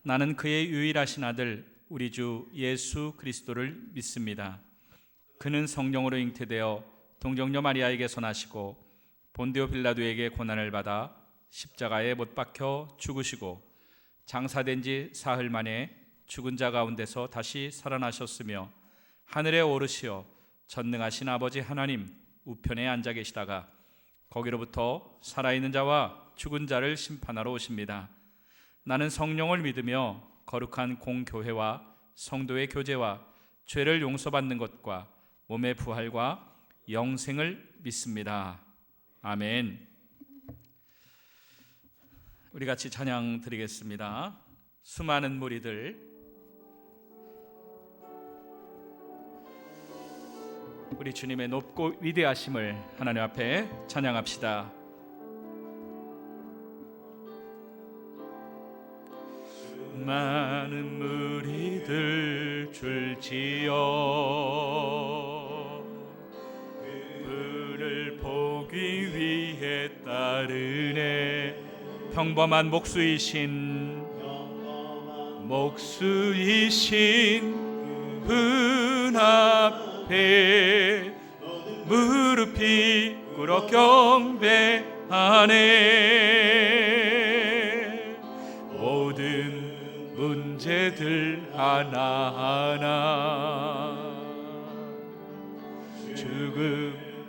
나는 그의 유일하신 아들 우리 주 예수 그리스도를 믿습니다. 그는 성령으로 잉태되어 동정녀 마리아에게서 나시고 본디오 빌라도에게 고난을 받아 십자가에 못 박혀 죽으시고 장사된 지 사흘 만에 죽은 자 가운데서 다시 살아나셨으며 하늘에 오르시어 전능하신 아버지 하나님 우편에 앉아 계시다가 거기로부터 살아있는 자와 죽은 자를 심판하러 오십니다. 나는 성령을 믿으며 거룩한 공교회와 성도의 교제와 죄를 용서받는 것과 몸의 부활과 영생을 믿습니다. 아멘. 우리 같이 찬양 드리겠습니다. 수많은 무리들, 우리 주님의 높고 위대하심을 하나님 앞에 찬양합시다. 많은 무리들 줄지어 그를 보기 위해 따르네. 평범한 목수이신 분 앞에 무릎이 꿇어 경배하네. 모든 문제들 하나하나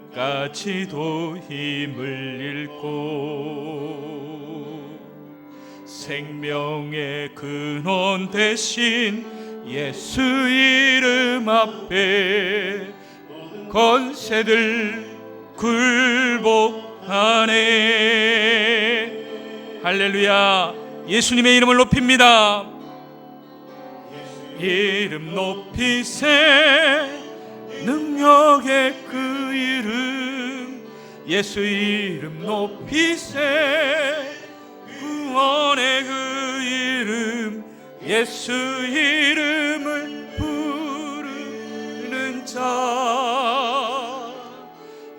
죽음까지도 힘을 잃고 생명의 근원 대신 예수 이름 앞에 권세들 굴복하네. 할렐루야. 예수님의 이름을 높입니다. 이름 높이세 능력의 그 이름, 예수 이름 높이세 구원의 그 이름, 예수 이름을 부르는 자,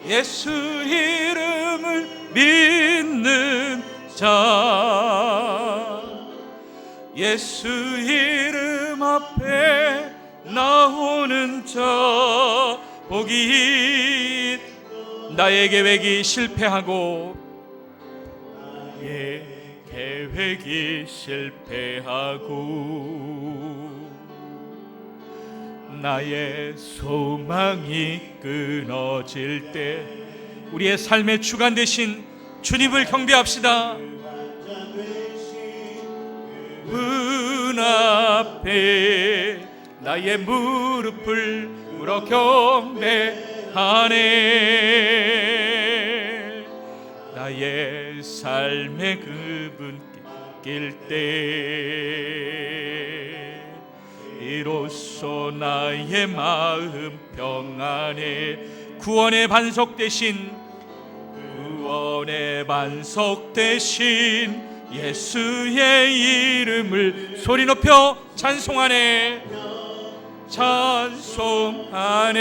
예수 이름을 믿는 자, 예수 이름 앞에 나오는 자, 복이 나의 계획이 실패하고 나의 계획이 실패하고 나의 소망이 끊어질 때 우리의 삶의 주관 되신 주님을 경배합시다. 문 앞에 나의 무릎을 꿇어 경배하네. 나의 삶의 그분 길 때 이로써 나의 마음 평안해. 구원의 반석 대신 예수의 이름을 소리 높여 찬송하네. 찬송하네.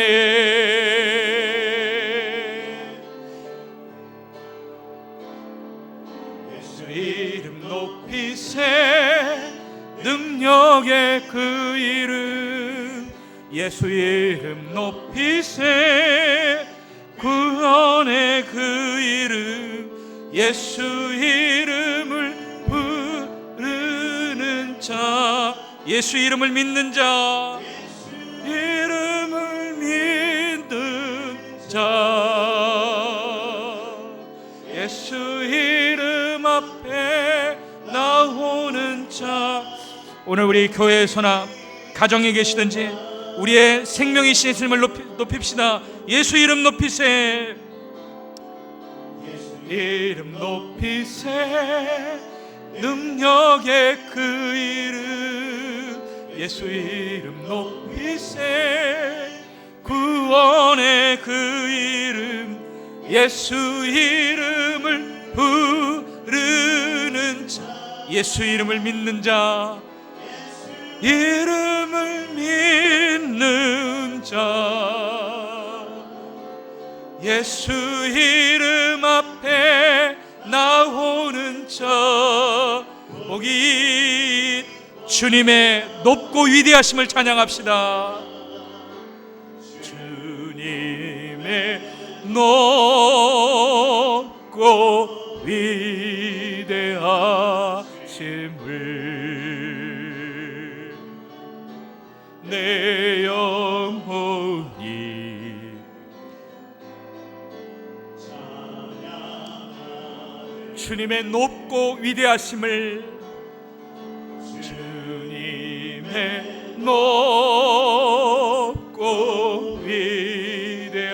예수 이름 높이세 능력의 그 이름, 예수 이름 높이세 구원의 그 이름, 예수 이름을 부르는 자, 예수 이름을 믿는 자, 이름을 믿는 자, 예수 이름 앞에 나오는 자. 오늘 우리 교회에서나 가정에 계시든지 우리의 생명이신 예수님을 높입시다. 예수 이름 높이세. 예수 이름 높이세 능력의 그 이름, 예수 이름 높이세 구원의 그 이름, 예수 이름을 부르는 자, 예수 이름을 믿는 자, 이름을 믿는 자, 예수 이름 앞에 나오는 자, 복이 주님의 높고 위대하심을 찬양합시다. 주님의 높고 위대하심을 내 영혼이 주님의 높고 위대하심을 주님의 높고 위대하심을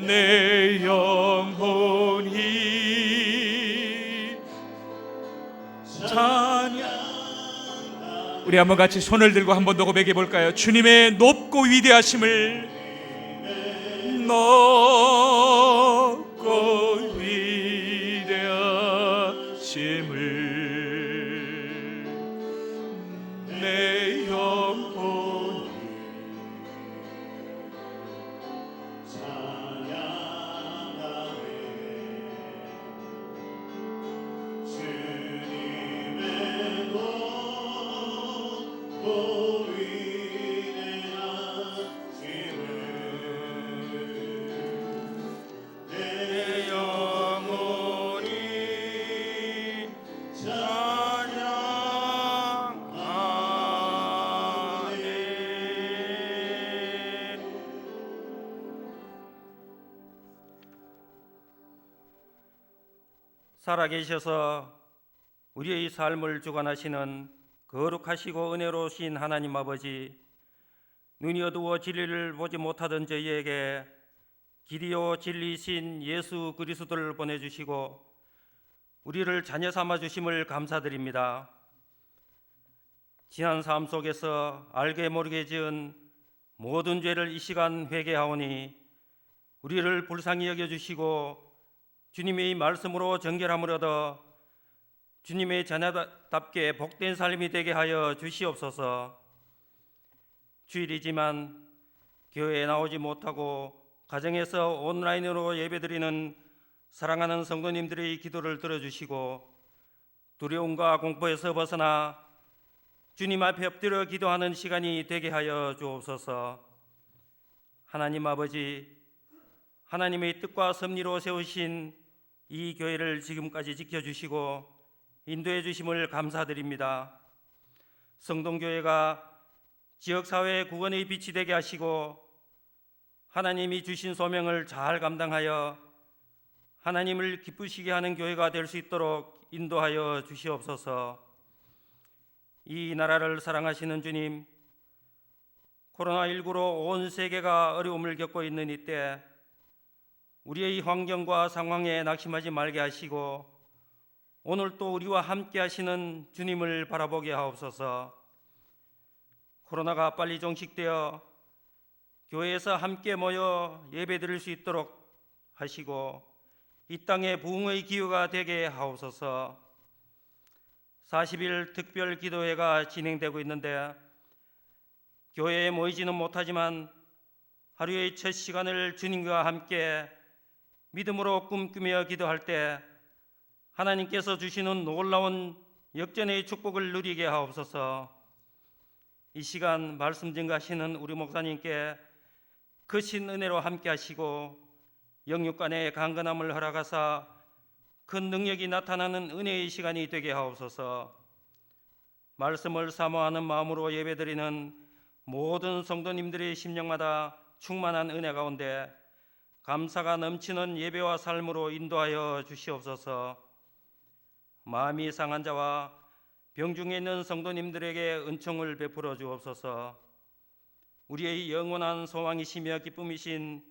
내 영혼이 찬양. 우리 한번 같이 손을 들고 한 번 더 고백해 볼까요? 주님의 높고 위대하심을 높고 위대하심을 내 영혼이 찬양하네. 주님의 높고 살아계셔서 우리의 삶을 주관하시는 거룩하시고 은혜로우신 하나님 아버지, 눈이 어두워 진리를 보지 못하던 저희에게 길이요 진리이신 예수 그리스도를 보내주시고 우리를 자녀 삼아 주심을 감사드립니다. 지난 삶 속에서 알게 모르게 지은 모든 죄를 이 시간 회개하오니 우리를 불쌍히 여겨주시고 주님의 말씀으로 정결함을 얻어 주님의 자녀답게 복된 삶이 되게 하여 주시옵소서. 주일이지만 교회에 나오지 못하고 가정에서 온라인으로 예배드리는 사랑하는 성도님들의 기도를 들어주시고 두려움과 공포에서 벗어나 주님 앞에 엎드려 기도하는 시간이 되게 하여 주옵소서. 하나님 아버지, 하나님의 뜻과 섭리로 세우신 이 교회를 지금까지 지켜주시고 인도해 주심을 감사드립니다. 성동교회가 지역사회 구원의 빛이 되게 하시고 하나님이 주신 소명을 잘 감당하여 하나님을 기쁘시게 하는 교회가 될 수 있도록 인도하여 주시옵소서. 이 나라를 사랑하시는 주님, 코로나19로 온 세계가 어려움을 겪고 있는 이때 우리의 환경과 상황에 낙심하지 말게 하시고 오늘 또 우리와 함께 하시는 주님을 바라보게 하옵소서. 코로나가 빨리 종식되어 교회에서 함께 모여 예배드릴 수 있도록 하시고 이 땅에 부흥의 기회가 되게 하옵소서. 40일 특별 기도회가 진행되고 있는데 교회에 모이지는 못하지만 하루의 첫 시간을 주님과 함께 믿음으로 꿈꾸며 기도할 때 하나님께서 주시는 놀라운 역전의 축복을 누리게 하옵소서. 이 시간 말씀 증거하시는 우리 목사님께 크신 은혜로 함께 하시고 영육간의 강건함을 허락하사 큰 능력이 나타나는 은혜의 시간이 되게 하옵소서. 말씀을 사모하는 마음으로 예배드리는 모든 성도님들의 심령마다 충만한 은혜 가운데 감사가 넘치는 예배와 삶으로 인도하여 주시옵소서. 마음이 상한 자와 병중에 있는 성도님들에게 은총을 베풀어 주옵소서. 우리의 영원한 소망이시며 기쁨이신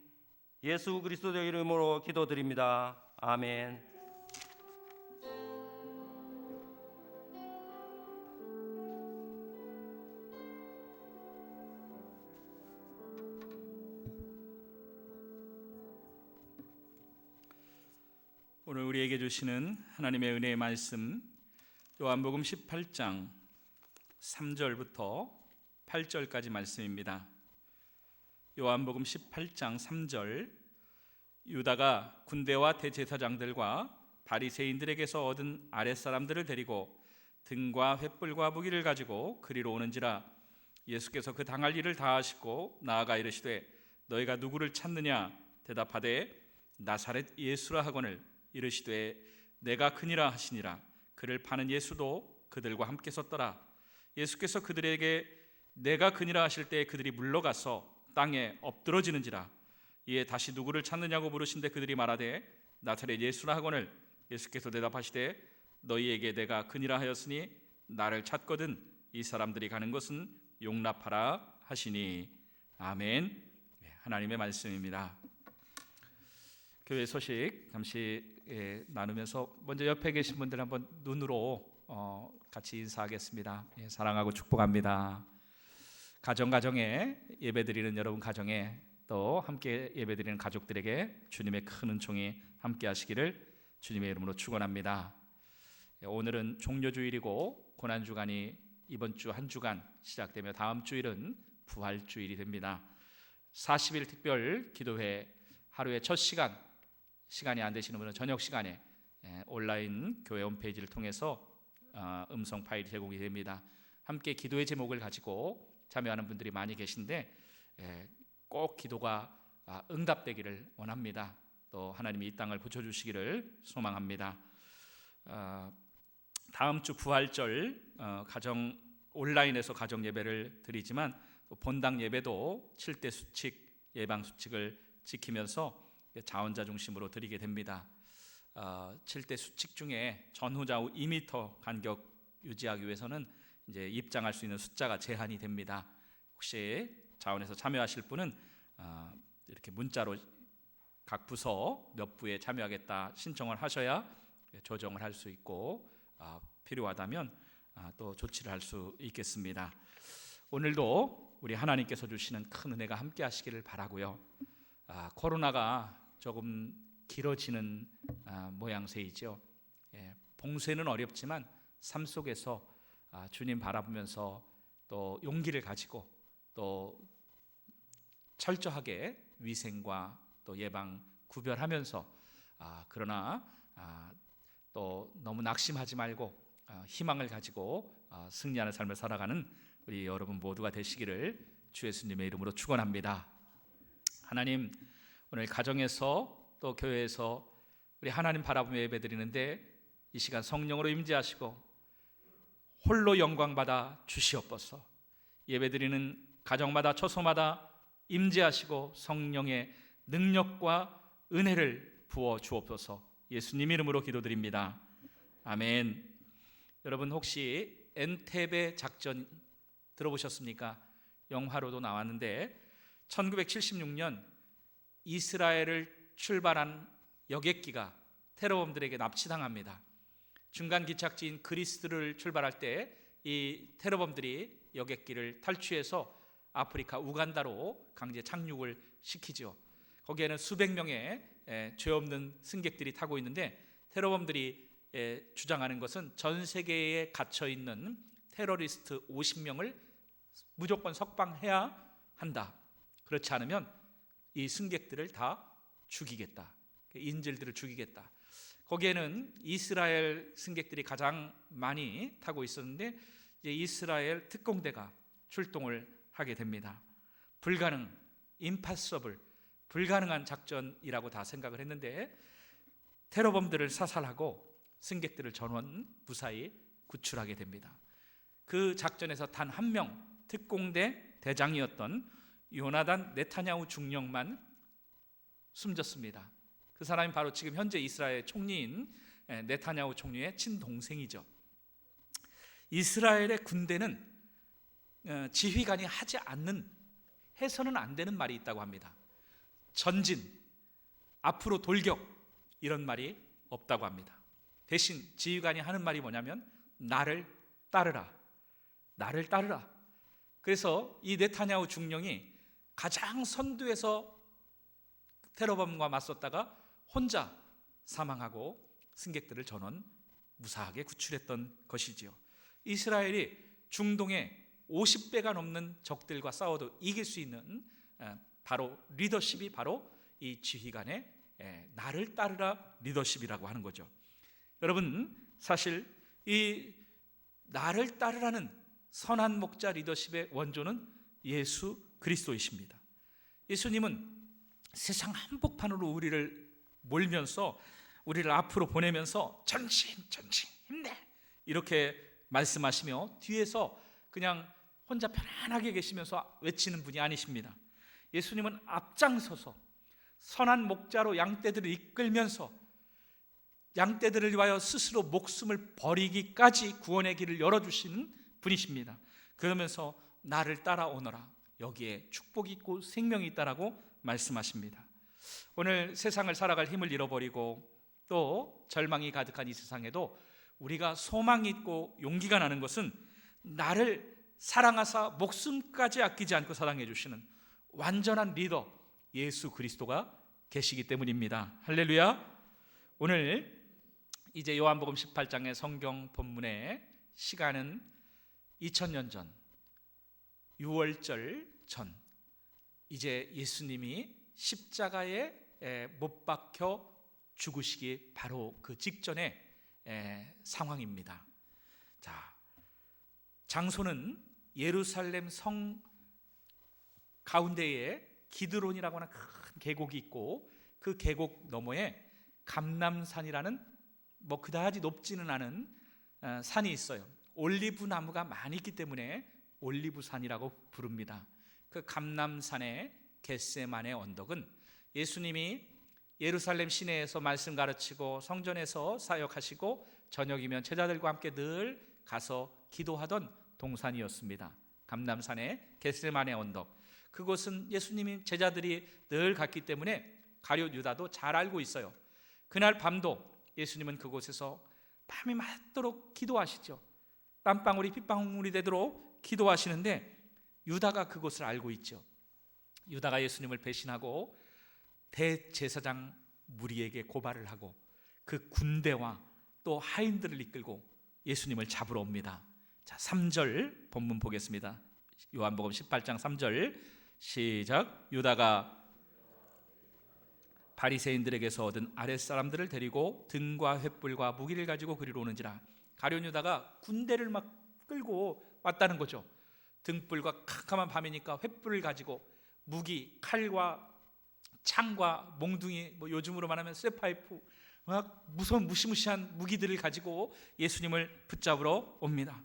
예수 그리스도의 이름으로 기도드립니다. 아멘. 오늘 우리에게 주시는 하나님의 은혜의 말씀, 요한복음 18장 3절부터 8절까지 말씀입니다. 요한복음 18장 3절, 유다가 군대와 대제사장들과 바리새인들에게서 얻은 아랫사람들을 데리고 등과 횃불과 무기를 가지고 그리로 오는지라. 예수께서 그 당할 일을 다하시고 나아가 이르시되 너희가 누구를 찾느냐? 대답하되 나사렛 예수라 하거늘 이르시되 내가 그니라 하시니라. 그를 파는 예수도 그들과 함께 섰더라. 예수께서 그들에게 내가 그니라 하실 때 그들이 물러가서 땅에 엎드러지는지라. 이에 다시 누구를 찾느냐고 물으신데 그들이 말하되 나사렛 예수라 하거늘 예수께서 대답하시되 너희에게 내가 그니라 하였으니 나를 찾거든 이 사람들이 가는 것은 용납하라 하시니. 아멘. 하나님의 말씀입니다. 교회 소식 잠시 나누면서 먼저 옆에 계신 분들 한번 눈으로 같이 인사하겠습니다. 사랑하고 축복합니다. 가정에 예배드리는 여러분 가정에 또 함께 예배드리는 가족들에게 주님의 큰 은총이 함께 하시기를 주님의 이름으로 축원합니다. 오늘은 종료주일이고 고난주간이 이번 주 한 주간 시작되며 다음 주일은 부활주일이 됩니다. 40일 특별 기도회 하루에 첫 시간이 안 되시는 분은 저녁 시간에 온라인 교회 홈페이지를 통해서 음성 파일이 제공이 됩니다. 함께 기도의 제목을 가지고 참여하는 분들이 많이 계신데 꼭 기도가 응답되기를 원합니다. 또 하나님이 이 땅을 고쳐주시기를 소망합니다. 다음 주 부활절 가정 온라인에서 가정 예배를 드리지만 본당 예배도 7대 수칙 예방 수칙을 지키면서 자원자 중심으로 드리게 됩니다. 7대 수칙 중에 전후좌우 2m 간격 유지하기 위해서는 이제 입장할 수 있는 숫자가 제한이 됩니다. 혹시 자원에서 참여하실 분은 이렇게 문자로 각 부서 몇 부에 참여하겠다 신청을 하셔야 조정을 할 수 있고 필요하다면 또 조치를 할 수 있겠습니다. 오늘도 우리 하나님께서 주시는 큰 은혜가 함께 하시기를 바라고요. 코로나가 조금 길어지는 모양새이죠. 봉쇄는 어렵지만 삶 속에서 주님 바라보면서 또 용기를 가지고 또 철저하게 위생과 또 예방 구별하면서 그러나 또 너무 낙심하지 말고 희망을 가지고 승리하는 삶을 살아가는 우리 여러분 모두가 되시기를 주 예수님의 이름으로 축원합니다. 하나님, 오늘 가정에서 또 교회에서 우리 하나님 바라보며 예배드리는데 이 시간 성령으로 임재하시고 홀로 영광받아 주시옵소서. 예배드리는 가정마다 처소마다 임재하시고 성령의 능력과 은혜를 부어 주옵소서. 예수님 이름으로 기도드립니다. 아멘. 여러분 혹시 엔테베 작전 들어보셨습니까? 영화로도 나왔는데 1976년 이스라엘을 출발한 여객기가 테러범들에게 납치당합니다. 중간 기착지인 그리스를 출발할 때 이 테러범들이 여객기를 탈취해서 아프리카 우간다로 강제 착륙을 시키죠. 거기에는 수백 명의 죄 없는 승객들이 타고 있는데 테러범들이 주장하는 것은 전 세계에 갇혀 있는 테러리스트 50명을 무조건 석방해야 한다. 그렇지 않으면 이 승객들을 다 죽이겠다. 인질들을 죽이겠다. 거기에는 이스라엘 승객들이 가장 많이 타고 있었는데 이제 이스라엘 특공대가 출동을 하게 됩니다. 불가능, impossible, 불가능한 작전이라고 다 생각을 했는데 테러범들을 사살하고 승객들을 전원 무사히 구출하게 됩니다. 그 작전에서 단 한 명 특공대 대장이었던 요나단 네타냐후 중령만 숨졌습니다. 그 사람이 바로 지금 현재 이스라엘 총리인 네타냐후 총리의 친동생이죠. 이스라엘의 군대는 지휘관이 하지 않는, 해서는 안 되는 말이 있다고 합니다. 전진, 앞으로 돌격, 이런 말이 없다고 합니다. 대신 지휘관이 하는 말이 뭐냐면 나를 따르라, 나를 따르라. 그래서 이 네타냐후 중령이 가장 선두에서 테러범과 맞섰다가 혼자 사망하고 승객들을 전원 무사하게 구출했던 것이지요. 이스라엘이 중동에 50배가 넘는 적들과 싸워도 이길 수 있는 바로 리더십이 바로 이 지휘관의 나를 따르라 리더십이라고 하는 거죠. 여러분, 사실 이 나를 따르라는 선한 목자 리더십의 원조는 예수 그리스도이십니다. 예수님은 세상 한복판으로 우리를 몰면서 우리를 앞으로 보내면서 전진 힘내 이렇게 말씀하시며 뒤에서 그냥 혼자 편안하게 계시면서 외치는 분이 아니십니다. 예수님은 앞장서서 선한 목자로 양떼들을 이끌면서 양떼들을 위하여 스스로 목숨을 버리기까지 구원의 길을 열어주시는 분이십니다. 그러면서 나를 따라오너라, 여기에 축복이 있고 생명이 있다라고 말씀하십니다. 오늘 세상을 살아갈 힘을 잃어버리고 또 절망이 가득한 이 세상에도 우리가 소망이 있고 용기가 나는 것은 나를 사랑하사 목숨까지 아끼지 않고 사랑해 주시는 완전한 리더 예수 그리스도가 계시기 때문입니다. 할렐루야. 오늘 이제 요한복음 18장의 성경 본문의 시간은 2000년 전 6월절 전, 이제 예수님이 십자가에 못 박혀 죽으시기 바로 그 직전의 상황입니다. 자, 장소는 예루살렘 성 가운데에 기드론이라고 하는 큰 계곡이 있고 그 계곡 너머에 감람산이라는 뭐 그다지 높지는 않은 산이 있어요. 올리브 나무가 많이 있기 때문에 올리브산이라고 부릅니다. 그 감람산의 겟세마네 언덕은 예수님이 예루살렘 시내에서 말씀 가르치고 성전에서 사역하시고 저녁이면 제자들과 함께 늘 가서 기도하던 동산이었습니다. 감람산의 겟세마네 언덕, 그곳은 예수님이 제자들이 늘 갔기 때문에 가룟 유다도 잘 알고 있어요. 그날 밤도 예수님은 그곳에서 밤이 맞도록 기도하시죠. 땀방울이 핏방울이 되도록 기도하시는데 유다가 그곳을 알고 있죠. 유다가 예수님을 배신하고 대제사장 무리에게 고발을 하고 그 군대와 또 하인들을 이끌고 예수님을 잡으러 옵니다. 자, 3절 본문 보겠습니다. 요한복음 18장 3절 시작. 유다가 바리새인들에게서 얻은 아랫사람들을 데리고 등과 횃불과 무기를 가지고 그리로 오는지라. 가룟 유다가 군대를 막 끌고 왔다는 거죠. 등불과 캄캄한 밤이니까 횃불을 가지고 무기, 칼과 창과 몽둥이, 뭐 요즘으로 말하면 쇠파이프, 막 무서운 무시무시한 무기들을 가지고 예수님을 붙잡으러 옵니다.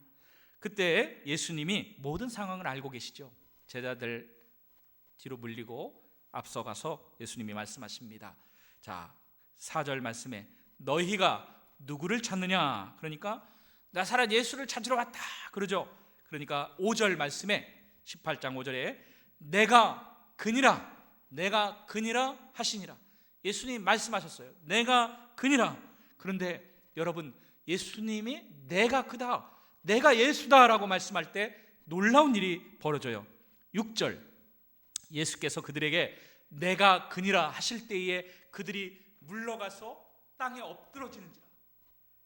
그때 예수님이 모든 상황을 알고 계시죠. 제자들 뒤로 물리고 앞서가서 예수님이 말씀하십니다. 자, 4절 말씀에 너희가 누구를 찾느냐? 그러니까 나사렛 예수를 찾으러 왔다 그러죠. 그러니까 5절 말씀에 18장 5절에 내가 그니라 하시니라. 예수님이 말씀하셨어요. 내가 그니라. 그런데 여러분, 예수님이 내가 그다, 내가 예수다라고 말씀할 때 놀라운 일이 벌어져요. 6절 예수께서 그들에게 내가 그니라 하실 때에 그들이 물러가서 땅에 엎드러지는지라.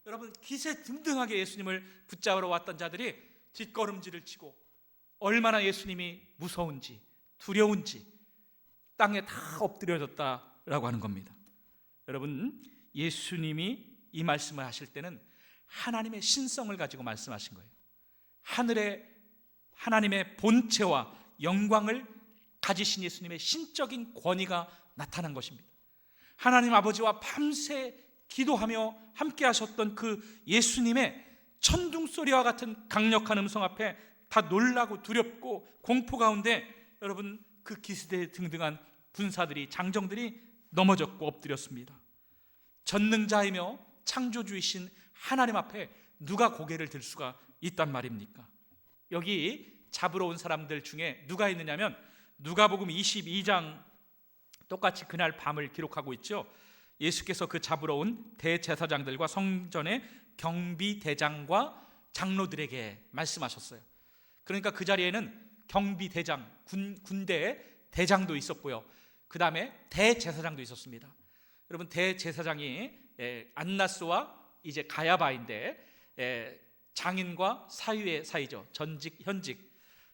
여러분, 기세등등하게 예수님을 붙잡으러 왔던 자들이 뒷걸음질을 치고 얼마나 예수님이 무서운지 두려운지 땅에 다 엎드려졌다라고 하는 겁니다. 여러분, 예수님이 이 말씀을 하실 때는 하나님의 신성을 가지고 말씀하신 거예요. 하늘의 하나님의 본체와 영광을 가지신 예수님의 신적인 권위가 나타난 것입니다. 하나님 아버지와 밤새 기도하며 함께 하셨던 그 예수님의 천둥소리와 같은 강력한 음성 앞에 다 놀라고 두렵고 공포 가운데 여러분, 그 기세등등한 군사들이, 장정들이 넘어졌고 엎드렸습니다. 전능자이며 창조주이신 하나님 앞에 누가 고개를 들 수가 있단 말입니까? 여기 잡으러 온 사람들 중에 누가 있느냐면 누가복음 22장 똑같이 그날 밤을 기록하고 있죠. 예수께서 그 잡으러 온 대제사장들과 성전의 경비대장과 장로들에게 말씀하셨어요. 그러니까 그 자리에는 경비대장, 군대 대장도 있었고요. 그 다음에 대제사장도 있었습니다. 여러분, 대제사장이 안나스와 이제 가야바인데 장인과 사위의 사이죠. 전직, 현직.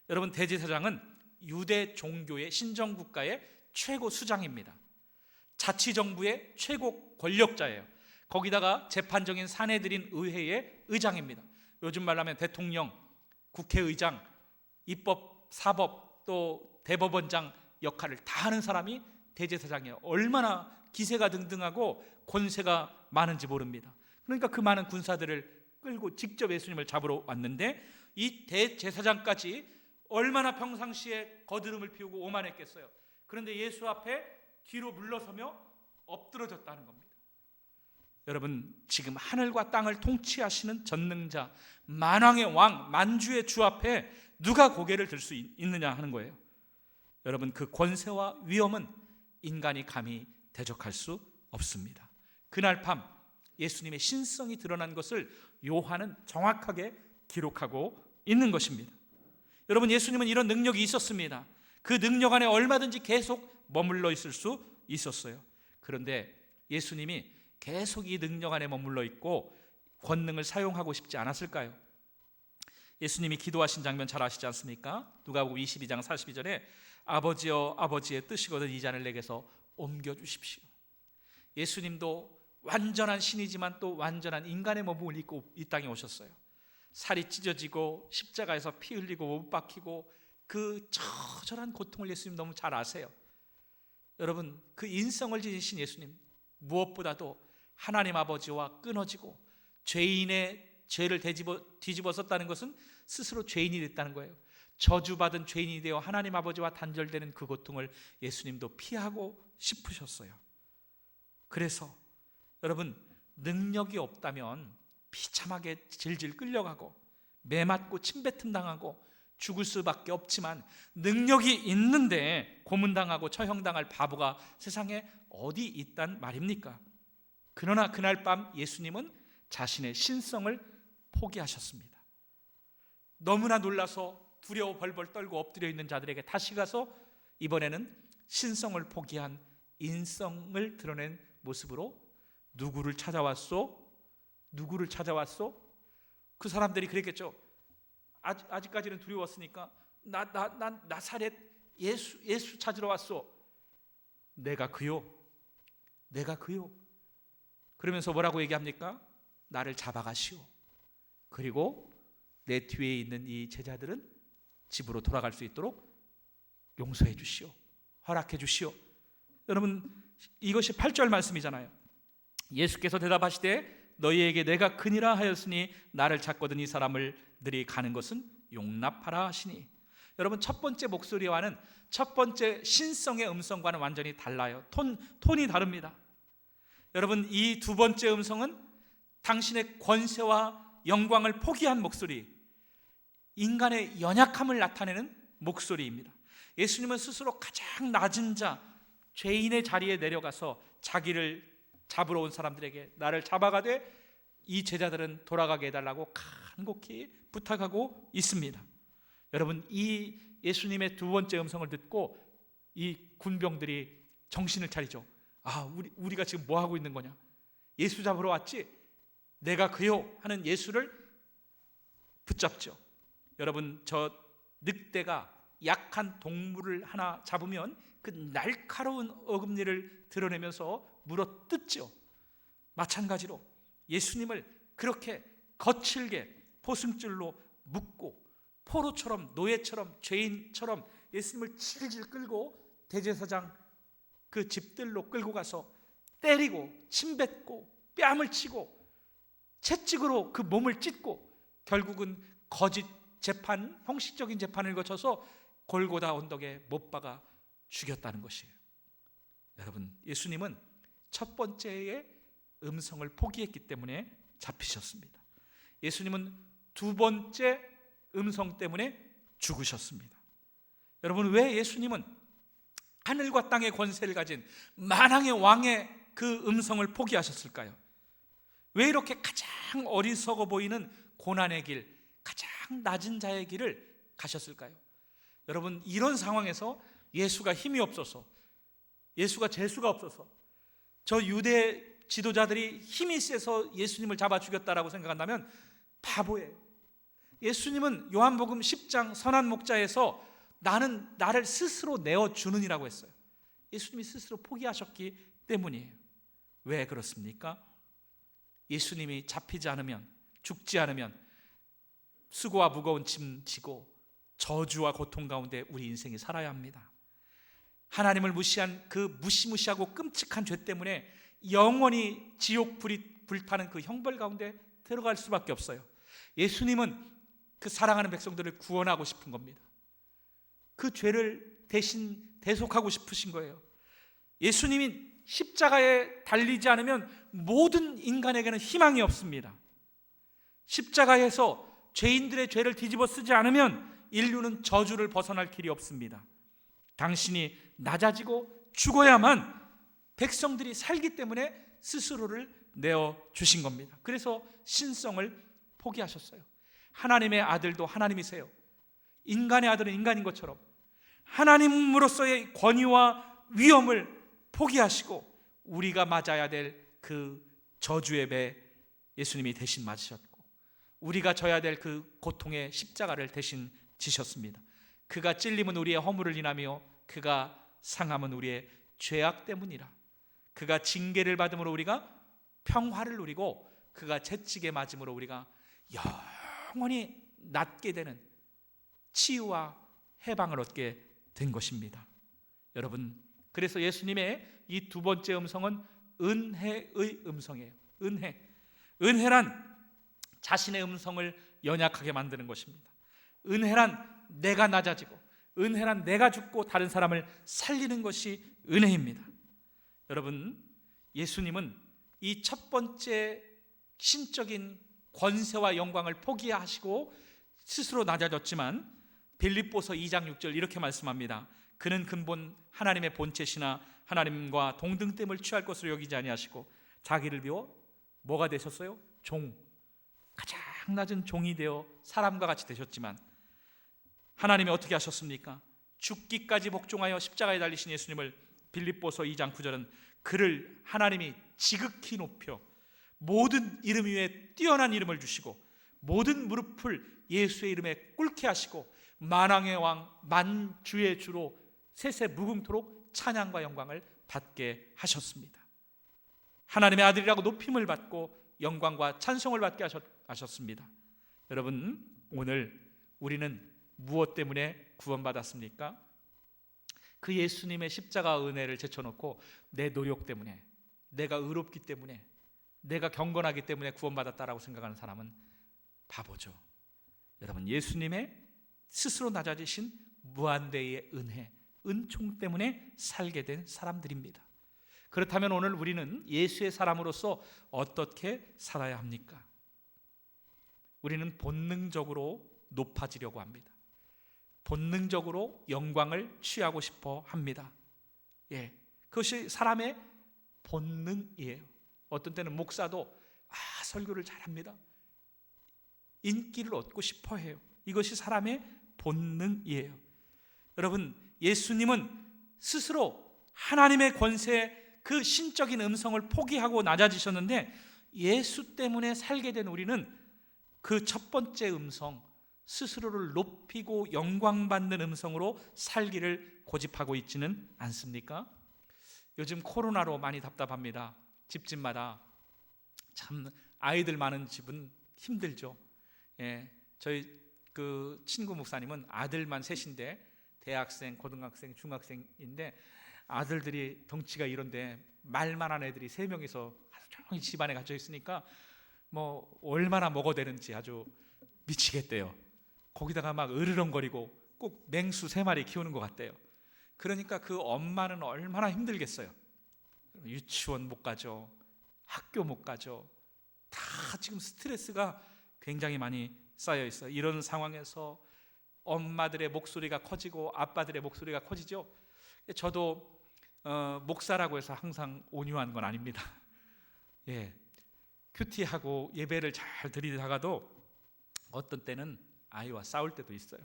여러분, 대제사장은 유대 종교의 신정국가의 최고 수장입니다. 자치정부의 최고 권력자예요. 거기다가 재판적인 사내들인 의회의 의장입니다. 요즘 말로 하면 대통령, 국회의장, 입법, 사법, 또 대법원장 역할을 다 하는 사람이 대제사장이에요. 얼마나 기세가 등등하고 권세가 많은지 모릅니다. 그러니까 그 많은 군사들을 끌고 직접 예수님을 잡으러 왔는데, 이 대제사장까지 얼마나 평상시에 거드름을 피우고 오만했겠어요. 그런데 예수 앞에 뒤로 물러서며 엎드러졌다는 겁니다. 여러분, 지금 하늘과 땅을 통치하시는 전능자, 만왕의 왕, 만주의 주 앞에 누가 고개를 들 수 있느냐 하는 거예요. 여러분, 그 권세와 위엄은 인간이 감히 대적할 수 없습니다. 그날 밤 예수님의 신성이 드러난 것을 요한은 정확하게 기록하고 있는 것입니다. 여러분, 예수님은 이런 능력이 있었습니다. 그 능력 안에 얼마든지 계속 머물러 있을 수 있었어요. 그런데 예수님이 계속 이 능력 안에 머물러 있고 권능을 사용하고 싶지 않았을까요? 예수님이 기도하신 장면 잘 아시지 않습니까? 누가복음 22장 42절에 아버지여, 아버지의 뜻이거든 이 잔을 내게서 옮겨주십시오. 예수님도 완전한 신이지만 또 완전한 인간의 몸을 입고 이 땅에 오셨어요. 살이 찢어지고 십자가에서 피 흘리고 못 박히고 그 처절한 고통을 예수님 너무 잘 아세요. 여러분, 그 인성을 지니신 예수님, 무엇보다도 하나님 아버지와 끊어지고 죄인의 죄를 뒤집어 썼다는 것은 스스로 죄인이 됐다는 거예요. 저주받은 죄인이 되어 하나님 아버지와 단절되는 그 고통을 예수님도 피하고 싶으셨어요. 그래서 여러분, 능력이 없다면 비참하게 질질 끌려가고 매맞고 침뱉음 당하고 죽을 수밖에 없지만, 능력이 있는데 고문당하고 처형당할 바보가 세상에 어디 있단 말입니까? 그러나 그날 밤 예수님은 자신의 신성을 포기하셨습니다. 너무나 놀라서 두려워 벌벌 떨고 엎드려 있는 자들에게 다시 가서 이번에는 신성을 포기한 인성을 드러낸 모습으로 누구를 찾아왔소? 누구를 찾아왔소? 그 사람들이 그랬겠죠. 아직까지는 두려웠으니까 나사렛 예수 찾으러 왔소. 내가 그요. 내가 그요. 그러면서 뭐라고 얘기합니까? 나를 잡아가시오. 그리고 내 뒤에 있는 이 제자들은 집으로 돌아갈 수 있도록 용서해 주시오. 허락해 주시오. 여러분, 이것이 8절 말씀이잖아요. 예수께서 대답하시되 너희에게 내가 크니라 하였으니 나를 찾거든 이 사람들이 가는 것은 용납하라 하시니. 여러분, 첫 번째 목소리와는 첫 번째 신성의 음성과는 완전히 달라요. 톤이 다릅니다. 여러분, 이 두 번째 음성은 당신의 권세와 영광을 포기한 목소리, 인간의 연약함을 나타내는 목소리입니다. 예수님은 스스로 가장 낮은 자, 죄인의 자리에 내려가서 자기를 잡으러 온 사람들에게 나를 잡아가되 이 제자들은 돌아가게 해달라고 간곡히 부탁하고 있습니다. 여러분, 이 예수님의 두 번째 음성을 듣고 이 군병들이 정신을 차리죠. 우리가 지금 뭐 하고 있는 거냐? 예수 잡으러 왔지? 내가 그요 하는 예수를 붙잡죠. 여러분, 저 늑대가 약한 동물을 하나 잡으면 그 날카로운 어금니를 드러내면서 물어 뜯죠. 마찬가지로 예수님을 그렇게 거칠게 포승줄로 묶고 포로처럼, 노예처럼, 죄인처럼 예수님을 질질 끌고 대제사장 그 집들로 끌고 가서 때리고 침뱉고 뺨을 치고 채찍으로 그 몸을 찢고 결국은 거짓 재판, 형식적인 재판을 거쳐서 골고다 언덕에 못 박아 죽였다는 것이에요. 여러분, 예수님은 첫 번째의 음성을 포기했기 때문에 잡히셨습니다. 예수님은 두 번째 음성 때문에 죽으셨습니다. 여러분, 왜 예수님은 하늘과 땅의 권세를 가진 만왕의 왕의 그 음성을 포기하셨을까요? 왜 이렇게 가장 어리석어 보이는 고난의 길, 가장 낮은 자의 길을 가셨을까요? 여러분, 이런 상황에서 예수가 힘이 없어서, 예수가 재수가 없어서, 저 유대 지도자들이 힘이 세서 예수님을 잡아 죽였다라고 생각한다면 바보예요. 예수님은 요한복음 10장 선한 목자에서 나는 나를 스스로 내어주는이라고 했어요. 예수님이 스스로 포기하셨기 때문이에요. 왜 그렇습니까? 예수님이 잡히지 않으면, 죽지 않으면 수고와 무거운 짐 지고 저주와 고통 가운데 우리 인생이 살아야 합니다. 하나님을 무시한 그 무시무시하고 끔찍한 죄 때문에 영원히 지옥 불이 불타는 그 형벌 가운데 들어갈 수밖에 없어요. 예수님은 그 사랑하는 백성들을 구원하고 싶은 겁니다. 그 죄를 대신 대속하고 싶으신 거예요. 예수님이 십자가에 달리지 않으면 모든 인간에게는 희망이 없습니다. 십자가에서 죄인들의 죄를 뒤집어 쓰지 않으면 인류는 저주를 벗어날 길이 없습니다. 당신이 낮아지고 죽어야만 백성들이 살기 때문에 스스로를 내어주신 겁니다. 그래서 신성을 포기하셨어요. 하나님의 아들도 하나님이세요. 인간의 아들은 인간인 것처럼 하나님으로서의 권위와 위엄을 포기하시고 우리가 맞아야 될 그 저주의 배 예수님이 대신 맞으셨고 우리가 져야 될 그 고통의 십자가를 대신 지셨습니다. 그가 찔림은 우리의 허물을 인하며 그가 상함은 우리의 죄악 때문이라. 그가 징계를 받음으로 우리가 평화를 누리고 그가 채찍에 맞음으로 우리가 영원히 낫게 되는 치유와 해방을 얻게 된 것입니다. 여러분, 그래서 예수님의 이 두 번째 음성은 은혜의 음성이에요. 은혜란 자신의 음성을 연약하게 만드는 것입니다. 은혜란 내가 낮아지고, 은혜란 내가 죽고 다른 사람을 살리는 것이 은혜입니다. 여러분, 예수님은 이 첫 번째 신적인 권세와 영광을 포기하시고 스스로 낮아졌지만 빌립보서 2장 6절 이렇게 말씀합니다. 그는 근본 하나님의 본체시나 하나님과 동등됨을 취할 것으로 여기지 아니하시고 자기를 비워 뭐가 되셨어요? 종, 가장 낮은 종이 되어 사람과 같이 되셨지만 하나님이 어떻게 하셨습니까? 죽기까지 복종하여 십자가에 달리신 예수님을 빌립보서 2장 9절은 그를 하나님이 지극히 높여 모든 이름 위에 뛰어난 이름을 주시고 모든 무릎을 예수의 이름에 꿇게 하시고 만왕의 왕 만주의 주로 세세 무궁토록 찬양과 영광을 받게 하셨습니다. 하나님의 아들이라고 높임을 받고 영광과 찬송을 받게 하셨습니다. 여러분, 오늘 우리는 무엇 때문에 구원받았습니까? 그 예수님의 십자가 은혜를 제쳐놓고 내 노력 때문에, 내가 의롭기 때문에, 내가 경건하기 때문에 구원받았다라고 생각하는 사람은 바보죠. 여러분, 예수님의 스스로 낮아지신 무한대의 은혜, 은총 때문에 살게 된 사람들입니다. 그렇다면 오늘 우리는 예수의 사람으로서 어떻게 살아야 합니까? 우리는 본능적으로 높아지려고 합니다. 본능적으로 영광을 취하고 싶어 합니다. 그것이 사람의 본능이에요. 어떤 때는 목사도 설교를 잘합니다. 인기를 얻고 싶어 해요. 이것이 사람의 본능이에요. 여러분, 예수님은 스스로 하나님의 권세, 그 신적인 음성을 포기하고 낮아지셨는데 예수 때문에 살게 된 우리는 그 첫 번째 음성, 스스로를 높이고 영광받는 음성으로 살기를 고집하고 있지는 않습니까? 요즘 코로나로 많이 답답합니다. 집집마다 참 아이들 많은 집은 힘들죠. 저희 그 친구 목사님은 아들만 셋인데 대학생, 고등학생, 중학생인데 아들들이 덩치가 이런데 말만한 애들이 3명이서 하루 종일 집안에 갇혀 있으니까 뭐 얼마나 먹어대는지 아주 미치겠대요. 거기다가 막 으르렁거리고 꼭 맹수 3마리 키우는 것 같대요. 그러니까 그 엄마는 얼마나 힘들겠어요. 유치원 못 가죠. 학교 못 가죠. 다 지금 스트레스가 굉장히 많이 쌓여 있어요. 이런 상황에서 엄마들의 목소리가 커지고 아빠들의 목소리가 커지죠. 저도 목사라고 해서 항상 온유한 건 아닙니다. 큐티하고 예배를 잘 드리다가도 어떤 때는 아이와 싸울 때도 있어요.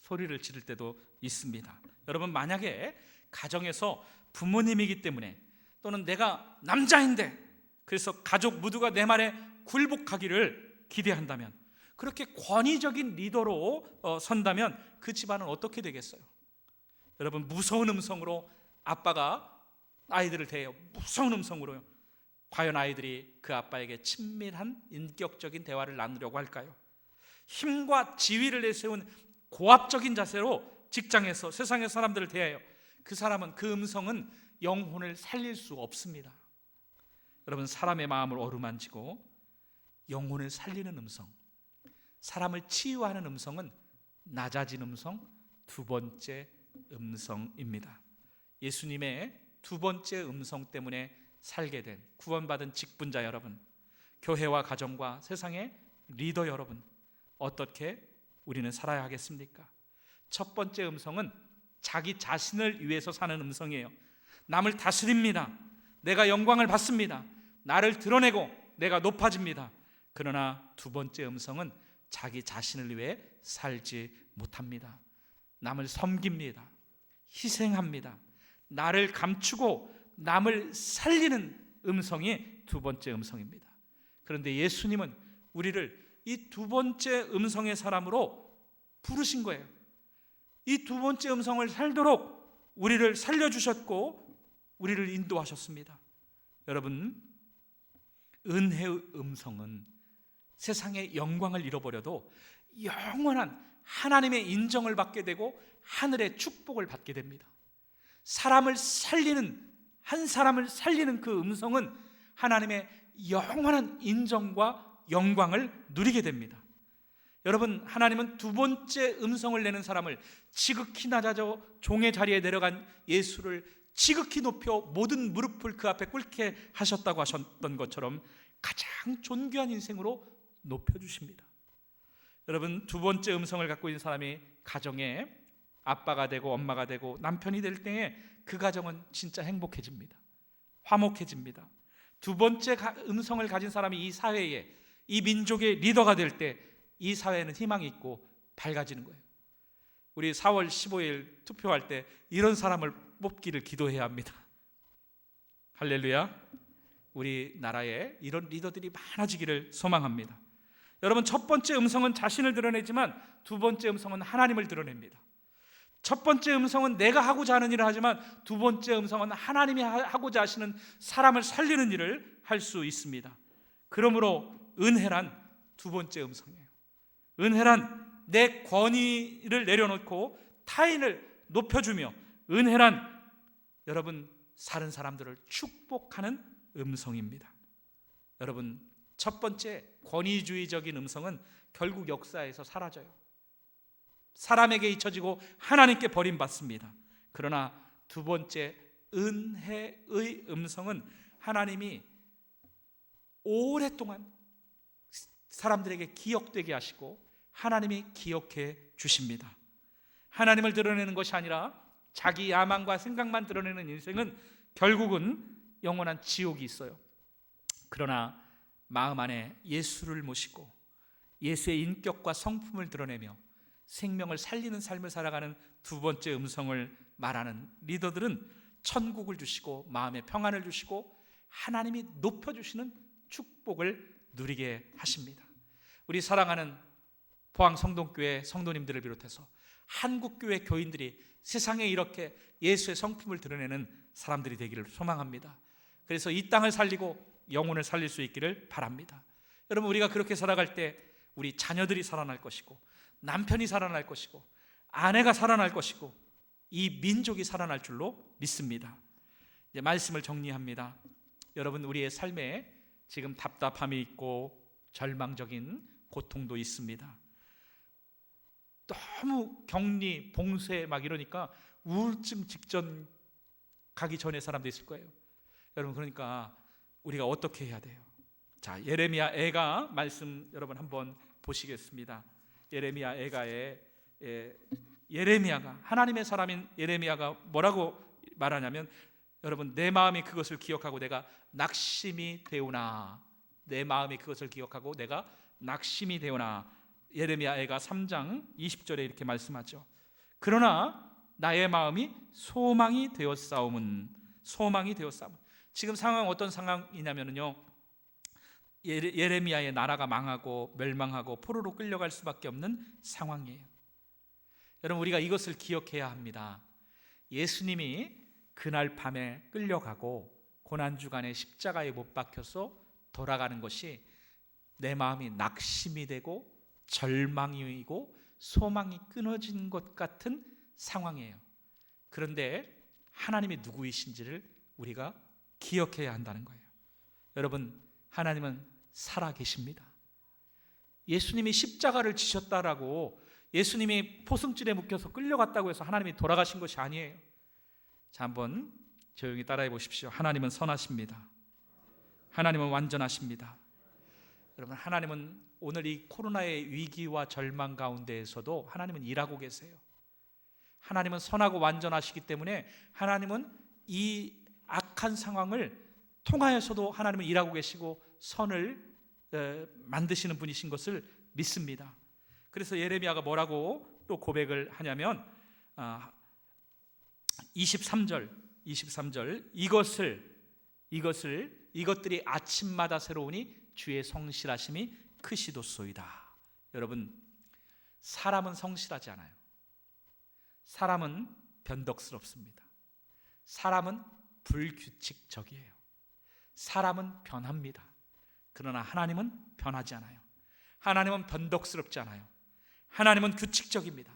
소리를 지를 때도 있습니다. 여러분, 만약에 가정에서 부모님이기 때문에 또는 내가 남자인데 그래서 가족 모두가 내 말에 굴복하기를 기대한다면, 그렇게 권위적인 리더로 선다면 그 집안은 어떻게 되겠어요? 여러분, 무서운 음성으로 아빠가 아이들을 대해요. 무서운 음성으로요. 과연 아이들이 그 아빠에게 친밀한 인격적인 대화를 나누려고 할까요? 힘과 지위를 내세운 고압적인 자세로 직장에서 세상의 사람들을 대해요. 그 사람은, 그 음성은 영혼을 살릴 수 없습니다. 여러분, 사람의 마음을 어루만지고 영혼을 살리는 음성, 사람을 치유하는 음성은 낮아진 음성, 두 번째 음성입니다. 예수님의 두 번째 음성 때문에 살게 된 구원받은 직분자 여러분, 교회와 가정과 세상의 리더 여러분, 어떻게 우리는 살아야 하겠습니까? 첫 번째 음성은 자기 자신을 위해서 사는 음성이에요. 남을 다스립니다. 내가 영광을 받습니다. 나를 드러내고 내가 높아집니다. 그러나 두 번째 음성은 자기 자신을 위해 살지 못합니다. 남을 섬깁니다. 희생합니다. 나를 감추고 남을 살리는 음성이 두 번째 음성입니다. 그런데 예수님은 우리를 이 두 번째 음성의 사람으로 부르신 거예요. 이 두 번째 음성을 살도록 우리를 살려주셨고 우리를 인도하셨습니다. 여러분, 은혜의 음성은 세상의 영광을 잃어버려도 영원한 하나님의 인정을 받게 되고 하늘의 축복을 받게 됩니다. 사람을 살리는, 한 사람을 살리는 그 음성은 하나님의 영원한 인정과 영광을 누리게 됩니다. 여러분, 하나님은 두 번째 음성을 내는 사람을 지극히 낮아져 종의 자리에 내려간 예수를 지극히 높여 모든 무릎을 그 앞에 꿇게 하셨다고 하셨던 것처럼 가장 존귀한 인생으로 높여주십니다. 여러분, 두 번째 음성을 갖고 있는 사람이 가정에 아빠가 되고 엄마가 되고 남편이 될 때에 그 가정은 진짜 행복해집니다. 화목해집니다. 두 번째 음성을 가진 사람이 이 사회에, 이 민족의 리더가 될 때 이 사회는 희망이 있고 밝아지는 거예요. 우리 4월 15일 투표할 때 이런 사람을 뽑기를 기도해야 합니다. 할렐루야. 우리나라에 이런 리더들이 많아지기를 소망합니다. 여러분, 첫 번째 음성은 자신을 드러내지만 두 번째 음성은 하나님을 드러냅니다. 첫 번째 음성은 내가 하고자 하는 일을 하지만 두 번째 음성은 하나님이 하고자 하시는 사람을 살리는 일을 할 수 있습니다. 그러므로 은혜란 두 번째 음성이에요. 은혜란 내 권위를 내려놓고 타인을 높여주며, 은혜란 여러분 다른 사람들을 축복하는 음성입니다. 여러분, 첫 번째 권위주의적인 음성은 결국 역사에서 사라져요. 사람에게 잊혀지고 하나님께 버림받습니다. 그러나 두 번째 은혜의 음성은 하나님이 오랫동안 사람들에게 기억되게 하시고 하나님이 기억해 주십니다. 하나님을 드러내는 것이 아니라 자기 야망과 생각만 드러내는 인생은 결국은 영원한 지옥이 있어요. 그러나 마음 안에 예수를 모시고 예수의 인격과 성품을 드러내며 생명을 살리는 삶을 살아가는 두 번째 음성을 말하는 리더들은 천국을 주시고 마음의 평안을 주시고 하나님이 높여주시는 축복을 누리게 하십니다. 우리 사랑하는 포항성동교회 성도님들을 비롯해서 한국교회 교인들이 세상에 이렇게 예수의 성품을 드러내는 사람들이 되기를 소망합니다. 그래서 이 땅을 살리고 영혼을 살릴 수 있기를 바랍니다. 여러분, 우리가 그렇게 살아갈 때 우리 자녀들이 살아날 것이고 남편이 살아날 것이고 아내가 살아날 것이고 이 민족이 살아날 줄로 믿습니다. 이제 말씀을 정리합니다. 여러분, 우리의 삶에 지금 답답함이 있고 절망적인 고통도 있습니다. 너무 격리, 봉쇄 막 이러니까 우울증 직전 가기 전에 사람도 있을 거예요. 여러분, 그러니까 우리가 어떻게 해야 돼요? 자, 예레미야 애가 말씀 여러분 한번 보시겠습니다. 예레미야 애가에 예레미야가, 하나님의 사람인 예레미야가 뭐라고 말하냐면, 여러분, 내 마음이 그것을 기억하고 내가 낙심이 되오나, 내 마음이 그것을 기억하고 내가 낙심이 되오나. 예레미야 애가 3장 20절에 이렇게 말씀하죠. 그러나 나의 마음이 소망이 되었사오문. 소망이 되었사오문. 지금 상황 어떤 상황이냐면요, 예레미야의 나라가 망하고 멸망하고 포로로 끌려갈 수밖에 없는 상황이에요. 여러분, 우리가 이것을 기억해야 합니다. 예수님이 그날 밤에 끌려가고 고난주간에 십자가에 못 박혀서 돌아가는 것이 내 마음이 낙심이 되고 절망이고 소망이 끊어진 것 같은 상황이에요. 그런데 하나님이 누구이신지를 우리가 기억해야 한다는 거예요. 여러분, 하나님은 살아계십니다. 예수님이 십자가를 지셨다라고, 예수님이 포승줄에 묶여서 끌려갔다고 해서 하나님이 돌아가신 것이 아니에요. 자, 한번 조용히 따라해 보십시오. 하나님은 선하십니다. 하나님은 완전하십니다. 여러분, 하나님은 오늘 이 코로나의 위기와 절망 가운데에서도 하나님은 일하고 계세요. 하나님은 선하고 완전하시기 때문에 하나님은 이 악한 상황을 통하여서도 하나님은 일하고 계시고 선을 만드시는 분이신 것을 믿습니다. 그래서 예레미야가 뭐라고 또 고백을 하냐면 23절 이것들이 아침마다 새로우니 주의 성실하심이 크시도소이다. 여러분, 사람은 성실하지 않아요. 사람은 변덕스럽습니다. 사람은 불규칙적이에요. 사람은 변합니다. 그러나 하나님은 변하지 않아요. 하나님은 변덕스럽지 않아요. 하나님은 규칙적입니다.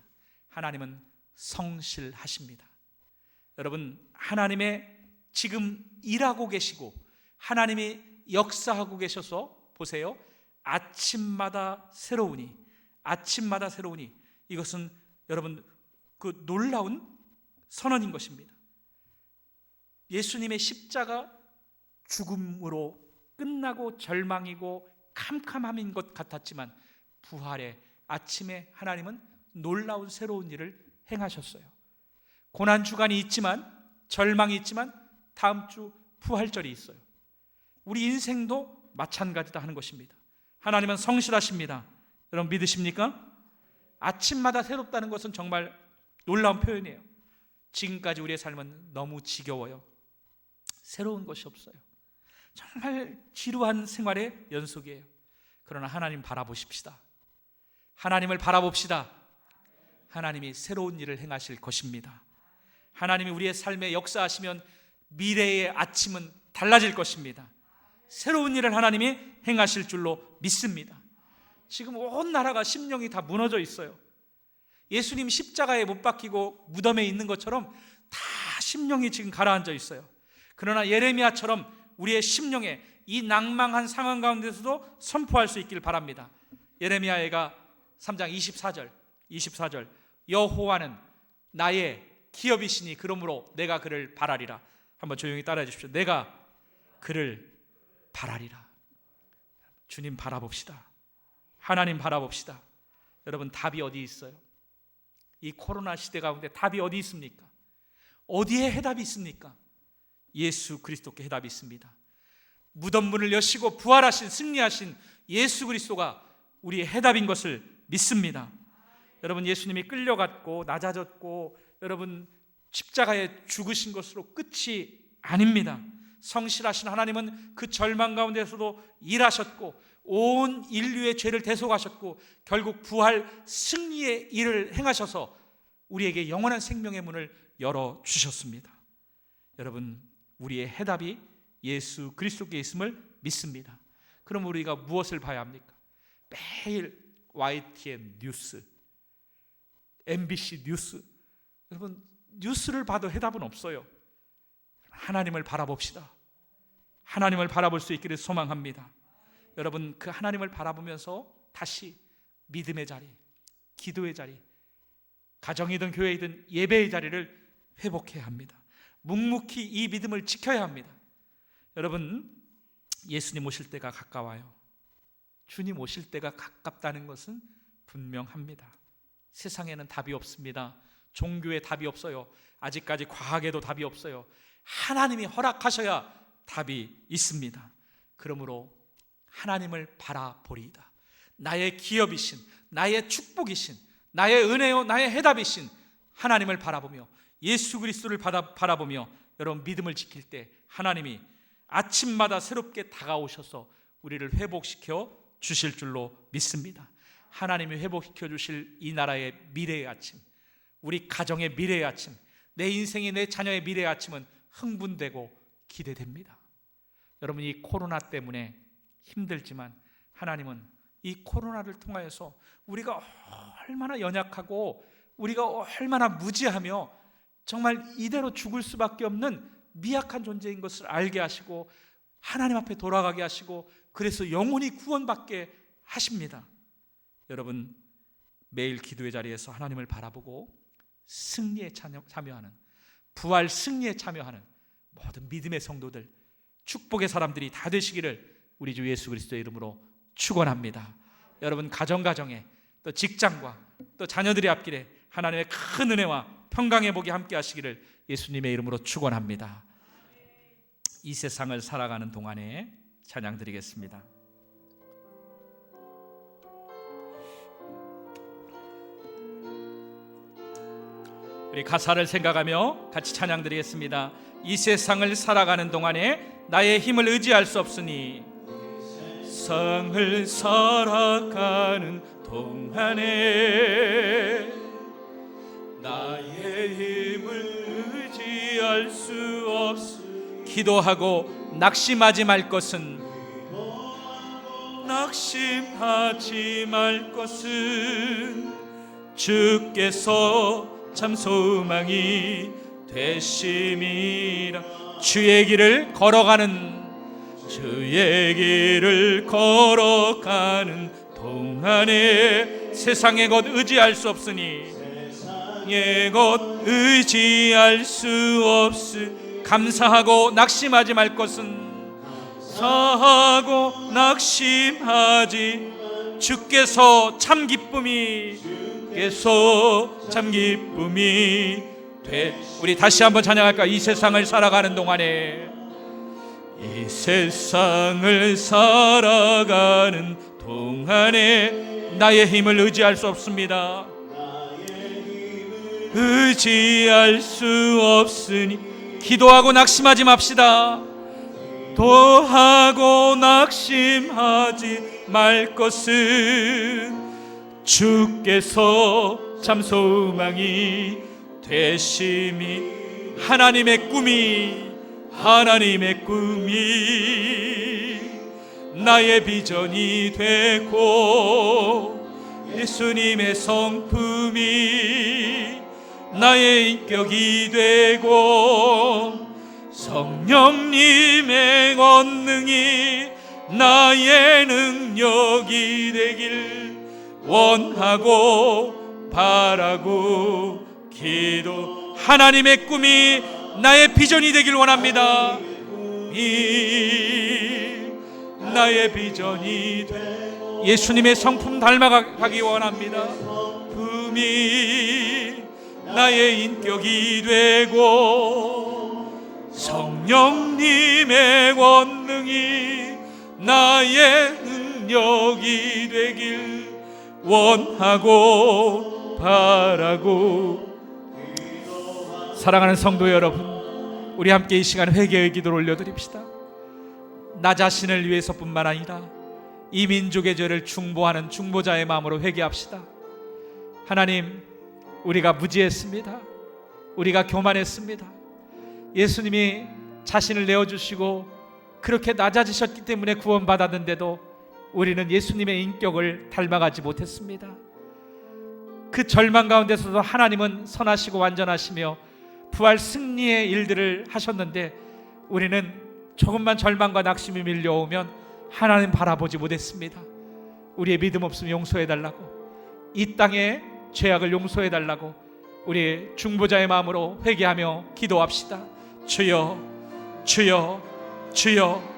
하나님은 성실하십니다. 여러분, 하나님의 지금 일하고 계시고 하나님이 역사하고 계셔서 보세요. 아침마다 새로우니 이것은 여러분 그 놀라운 선언인 것입니다. 예수님의 십자가 죽음으로 끝나고 절망이고 캄캄함인 것 같았지만 부활의 아침에 하나님은 놀라운 새로운 일을 행하셨어요. 고난주간이 있지만, 절망이 있지만 다음 주 부활절이 있어요. 우리 인생도 마찬가지다 하는 것입니다. 하나님은 성실하십니다. 여러분 믿으십니까? 아침마다 새롭다는 것은 정말 놀라운 표현이에요. 지금까지 우리의 삶은 너무 지겨워요. 새로운 것이 없어요. 정말 지루한 생활의 연속이에요. 그러나 하나님 바라보십시다. 하나님을 바라봅시다. 하나님이 새로운 일을 행하실 것입니다. 하나님이 우리의 삶에 역사하시면 미래의 아침은 달라질 것입니다. 새로운 일을 하나님이 행하실 줄로 믿습니다. 지금 온 나라가 심령이 다 무너져 있어요. 예수님 십자가에 못 박히고 무덤에 있는 것처럼 다 심령이 지금 가라앉아 있어요. 그러나 예레미야처럼 우리의 심령에 이 낭망한 상황 가운데서도 선포할 수 있기를 바랍니다. 예레미야가 3장 24절 여호와는 나의 기업이시니 그러므로 내가 그를 바라리라. 한번 조용히 따라해 주십시오. 내가 그를 바라리라. 주님 바라봅시다. 하나님 바라봅시다. 여러분, 답이 어디 있어요? 이 코로나 시대 가운데 답이 어디 있습니까? 어디에 해답이 있습니까? 예수 그리스도께 해답이 있습니다. 무덤 문을 여시고 부활하신, 승리하신 예수 그리스도가 우리의 해답인 것을 믿습니다. 여러분, 예수님이 끌려갔고 낮아졌고 여러분 십자가에 죽으신 것으로 끝이 아닙니다. 성실하신 하나님은 그 절망 가운데서도 일하셨고 온 인류의 죄를 대속하셨고 결국 부활 승리의 일을 행하셔서 우리에게 영원한 생명의 문을 열어주셨습니다. 여러분, 우리의 해답이 예수 그리스도께 있음을 믿습니다. 그럼 우리가 무엇을 봐야 합니까? 매일 YTN 뉴스, MBC 뉴스, 여러분 뉴스를 봐도 해답은 없어요. 하나님을 바라봅시다. 하나님을 바라볼 수 있기를 소망합니다. 여러분, 그 하나님을 바라보면서 다시 믿음의 자리, 기도의 자리, 가정이든 교회이든 예배의 자리를 회복해야 합니다. 묵묵히 이 믿음을 지켜야 합니다. 여러분, 예수님 오실 때가 가까워요. 주님 오실 때가 가깝다는 것은 분명합니다. 세상에는 답이 없습니다. 종교에 답이 없어요. 아직까지 과학에도 답이 없어요. 하나님이 허락하셔야 답이 있습니다. 그러므로 하나님을 바라보리이다. 나의 기업이신, 나의 축복이신, 나의 은혜요, 나의 해답이신 하나님을 바라보며 예수 그리스도를 바라보며 여러분 믿음을 지킬 때 하나님이 아침마다 새롭게 다가오셔서 우리를 회복시켜 주실 줄로 믿습니다. 하나님이 회복시켜 주실 이 나라의 미래의 아침, 우리 가정의 미래의 아침, 내 인생의 내 자녀의 미래의 아침은 흥분되고 기대됩니다. 여러분, 이 코로나 때문에 힘들지만 하나님은 이 코로나를 통하여서 우리가 얼마나 연약하고 우리가 얼마나 무지하며 정말 이대로 죽을 수밖에 없는 미약한 존재인 것을 알게 하시고 하나님 앞에 돌아가게 하시고 그래서 영혼이 구원받게 하십니다. 여러분, 매일 기도의 자리에서 하나님을 바라보고 승리에 참여하는, 부활 승리에 참여하는 모든 믿음의 성도들, 축복의 사람들이 다 되시기를 우리 주 예수 그리스도의 이름으로 축원합니다. 여러분, 가정에 또 직장과 또 자녀들의 앞길에 하나님의 큰 은혜와 평강의 복이 함께 하시기를 예수님의 이름으로 축원합니다. 이 세상을 살아가는 동안에 찬양 드리겠습니다. 우리 가사를 생각하며 같이 찬양 드리겠습니다. 이 세상을 살아가는 동안에 나의 힘을 의지할 수 없으니, 세상을 살아가는 동안에 나의 힘을 의지할 수 없으니, 기도하고 낙심하지 말 것은, 낙심하지 말 것은 주께서 참 소망이 되심이라. 주의 길을 걸어가는 동안에 세상의 것 의지할 수 없으니, 세상의 것 의지할 수 없으니 감사하고 낙심하지 말 것은, 감사하고 낙심하지, 주께서 참 기쁨이 돼. 우리 다시 한번 찬양할까? 이 세상을 살아가는 동안에, 이 세상을 살아가는 동안에 나의 힘을 의지할 수 없습니다. 의지할 수 없으니 기도하고 낙심하지 맙시다. 기도하고 낙심하지 말 것은 주께서 참 소망이 되심이. 하나님의 꿈이 나의 비전이 되고, 예수님의 성품이 나의 인격이 되고, 성령님의 권능이 나의 능력이 되길 원하고 바라고 기도. 하나님의 꿈이 나의 비전이 되길 원합니다. 나의 비전이 돼 예수님의 성품 닮아가기 원합니다. 품이 나의 인격이 되고, 성령님의 권능이 나의 능력이 되길 원하고 바라고. 사랑하는 성도 여러분, 우리 함께 이 시간 회개의 기도를 올려드립시다. 나 자신을 위해서뿐만 아니라 이 민족의 죄를 중보하는 중보자의 마음으로 회개합시다. 하나님, 우리가 무지했습니다. 우리가 교만했습니다. 예수님이 자신을 내어주시고 그렇게 낮아지셨기 때문에 구원받았는데도 우리는 예수님의 인격을 닮아가지 못했습니다. 그 절망 가운데서도 하나님은 선하시고 완전하시며 부활 승리의 일들을 하셨는데, 우리는 조금만 절망과 낙심이 밀려오면 하나님 바라보지 못했습니다. 우리의 믿음 없음 용서해달라고, 이 땅의 죄악을 용서해달라고 우리 중보자의 마음으로 회개하며 기도합시다. 주여, 주여, 주여.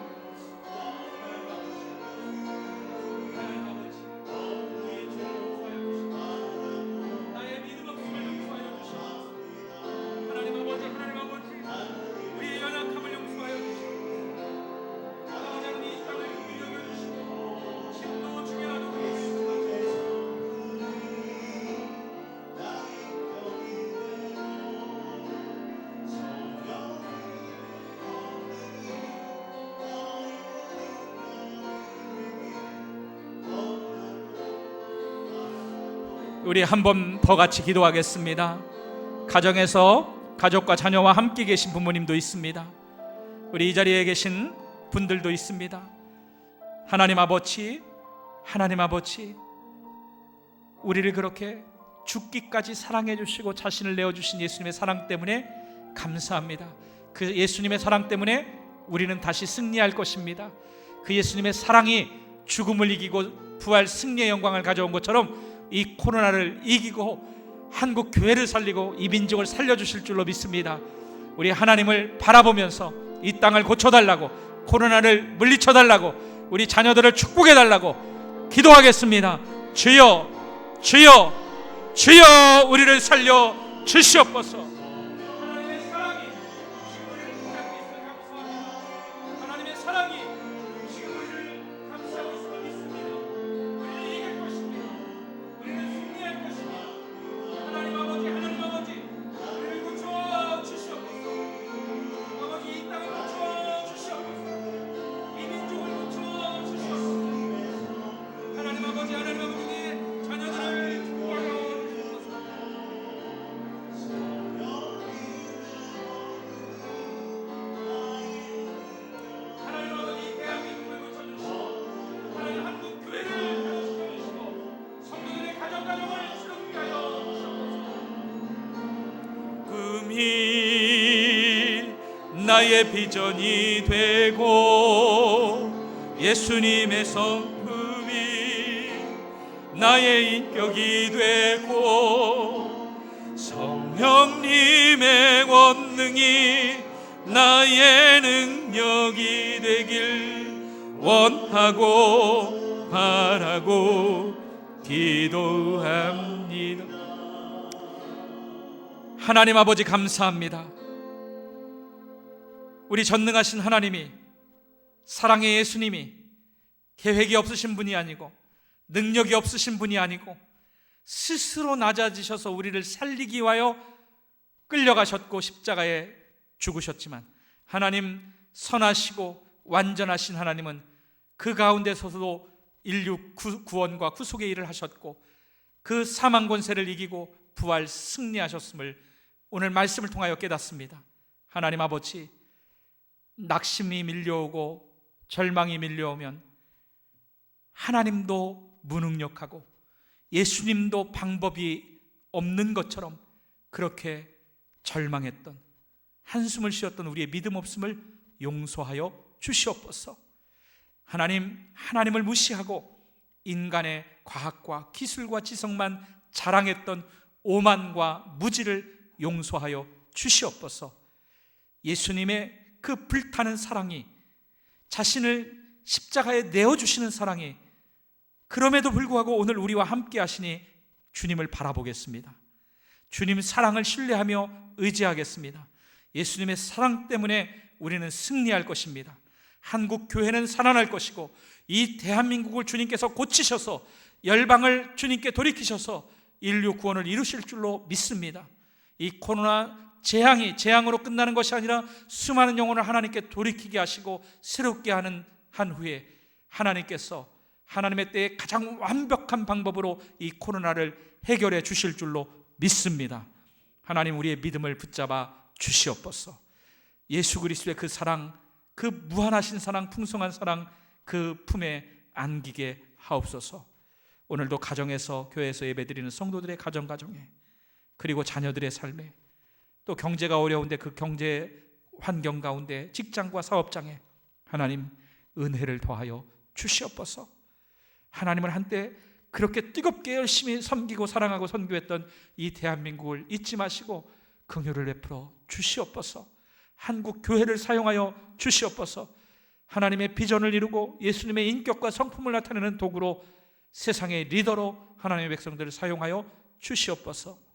우리 한 번 더 같이 기도하겠습니다. 가정에서 가족과 자녀와 함께 계신 부모님도 있습니다. 우리 이 자리에 계신 분들도 있습니다. 하나님 아버지, 하나님 아버지, 우리를 그렇게 죽기까지 사랑해 주시고 자신을 내어주신 예수님의 사랑 때문에 감사합니다. 그 예수님의 사랑 때문에 우리는 다시 승리할 것입니다. 그 예수님의 사랑이 죽음을 이기고 부활 승리의 영광을 가져온 것처럼 이 코로나를 이기고 한국 교회를 살리고 이 민족을 살려주실 줄로 믿습니다. 우리 하나님을 바라보면서 이 땅을 고쳐달라고, 코로나를 물리쳐달라고, 우리 자녀들을 축복해달라고 기도하겠습니다. 주여, 주여, 주여, 우리를 살려 주시옵소서. 하나님의 사랑이 지금 우리를 감싸고 있음을 감사합니다. 하나님의 사랑이 지금 우리를 감싸고 있음을 믿습니다. 우리를 이길 것입니다. 우리는 승리할 것입니다. 하나님 아버지, 하나님 아버지, 우리를 고쳐 주시옵소서. 아버지, 이 땅을 고쳐 주시옵소서. 이 민족을 고쳐 주시옵소서. 하나님 아버지, 하나님 아버지, 자녀들을 축복하여 나의 비전이 되고 예수님의 성품이 나의 인격이 되고 성령님의 권능이 나의 능력이 되길 원하고 바라고 기도합니다. 하나님 아버지, 감사합니다. 우리 전능하신 하나님이, 사랑의 예수님이 계획이 없으신 분이 아니고 능력이 없으신 분이 아니고 스스로 낮아지셔서 우리를 살리기 위하여 끌려가셨고 십자가에 죽으셨지만, 하나님 선하시고 완전하신 하나님은 그 가운데서도 인류 구원과 구속의 일을 하셨고 그 사망 권세를 이기고 부활 승리하셨음을 오늘 말씀을 통하여 깨닫습니다. 하나님 아버지, 낙심이 밀려오고 절망이 밀려오면 하나님도 무능력하고 예수님도 방법이 없는 것처럼 그렇게 절망했던, 한숨을 쉬었던 우리의 믿음 없음을 용서하여 주시옵소서. 하나님을 무시하고 인간의 과학과 기술과 지성만 자랑했던 오만과 무지를 용서하여 주시옵소서. 예수님의 그 불타는 사랑이, 자신을 십자가에 내어주시는 사랑이, 그럼에도 불구하고 오늘 우리와 함께 하시니 주님을 바라보겠습니다. 주님 사랑을 신뢰하며 의지하겠습니다. 예수님의 사랑 때문에 우리는 승리할 것입니다. 한국 교회는 살아날 것이고 이 대한민국을 주님께서 고치셔서 열방을 주님께 돌이키셔서 인류 구원을 이루실 줄로 믿습니다. 이 코로나 재앙으로 끝나는 것이 아니라 수많은 영혼을 하나님께 돌이키게 하시고 새롭게 하는 한 후에 하나님께서 하나님의 때에 가장 완벽한 방법으로 이 코로나를 해결해 주실 줄로 믿습니다. 하나님, 우리의 믿음을 붙잡아 주시옵소서. 예수 그리스도의 그 사랑, 그 무한하신 사랑, 풍성한 사랑, 그 품에 안기게 하옵소서. 오늘도 가정에서, 교회에서 예배드리는 성도들의 가정에, 그리고 자녀들의 삶에, 또 경제가 어려운데 그 경제 환경 가운데 직장과 사업장에 하나님 은혜를 더하여 주시옵소서. 하나님을 한때 그렇게 뜨겁게 열심히 섬기고 사랑하고 선교했던 이 대한민국을 잊지 마시고 긍휼을 베풀어 주시옵소서. 한국 교회를 사용하여 주시옵소서. 하나님의 비전을 이루고 예수님의 인격과 성품을 나타내는 도구로, 세상의 리더로 하나님의 백성들을 사용하여 주시옵소서.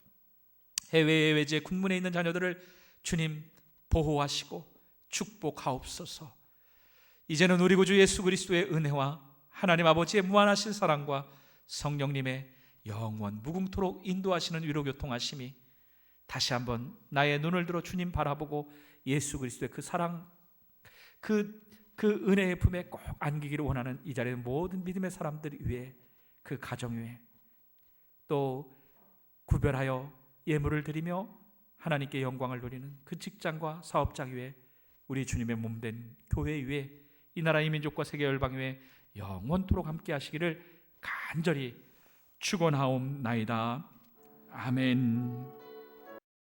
해외 외지의 군문에 있는 자녀들을 주님 보호하시고 축복하옵소서. 이제는 우리 구주 예수 그리스도의 은혜와 하나님 아버지의 무한하신 사랑과 성령님의 영원 무궁토록 인도하시는 위로교통하심이 다시 한번 나의 눈을 들어 주님 바라보고 예수 그리스도의 그 사랑, 그 은혜의 품에 꼭 안기기를 원하는 이 자리의 모든 믿음의 사람들 위에, 그 가정 위에, 또 구별하여 예물을 드리며 하나님께 영광을 돌리는 그 직장과 사업장 위에, 우리 주님의 몸된 교회 위에 이 나라 이 민족과 세계 열방 위에 영원토록 함께 하시기를 간절히 축원하옵나이다. 아멘.